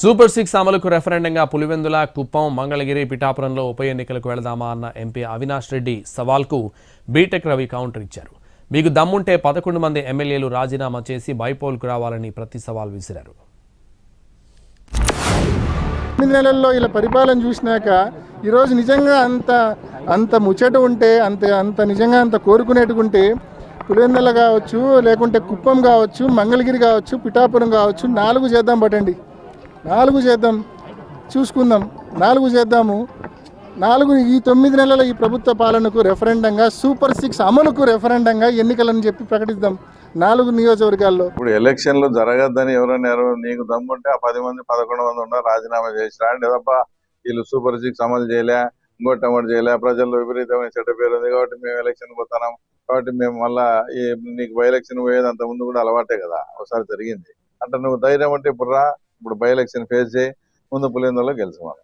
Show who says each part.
Speaker 1: Super 6 అమలుకు రెఫరెండంగా పులివెందుల, కుప్పం, మంగళగిరి, పిఠాపురంలో ఉప ఎన్నికలకు వెళదామా అన్న ఎంపీ అవినాష్ రెడ్డి సవాల్కు బీటెక్ రవి కౌంటర్ ఇచ్చారు. మీకు దమ్ముంటే 11 మంది ఎమ్మెల్యేలు రాజీనామా చేసి బైపోల్కు రావాలని ప్రతి సవాల్ విసిరారు.
Speaker 2: 9 నెలల్లో ఇలా పరిపాలన చూసినాక ఈరోజు నిజంగా అంత ముచ్చట ఉంటే అంత నిజంగా అంత కోరుకునేట్టుకుంటే పులివెందుల కావచ్చు, లేకుంటే కుప్పం కావచ్చు, మంగళగిరి కావచ్చు, పిఠాపురం కావచ్చు, 4 చేద్దాం. పట్టండి 4 చేద్దాం, చూసుకుందాం. 4 చేద్దాము. 4 ఈ 9 నెలల ఈ ప్రభుత్వ పాలనకు రెఫరెండంగా, సూపర్ 6 అమలుకు రెఫరెండంగా ఎన్నికలని చెప్పి ప్రకటిద్దాం 4 నియోజకవర్గాల్లో.
Speaker 3: ఇప్పుడు ఎలక్షన్లు జరగద్దని ఎవరన్నారు? నీకు దమ్ముంటే ఆ 10 మంది 11 మంది ఉన్నారు, రాజీనామా చేసి రాండి తప్ప వీళ్ళు సూపర్ 6 అమలు చేయలే, ఇంకోటి చేయలే, ప్రజల్లో విపరీతమైన చెడ్డ పేరు ఉంది కాబట్టి మేము ఎలక్షన్ పోతున్నాం, కాబట్టి మేము మళ్ళా నీకు బై ఎలక్షన్ పోయేది అంత ముందు కూడా అలవాటే కదా, ఒకసారి జరిగింది అంటే నువ్వు ధైర్యం అంటే ఇప్పుడు బై ఎలక్షన్ ఫేస్ చేయి, ముందు పులివెందులలో గెలుచుకోవాలి.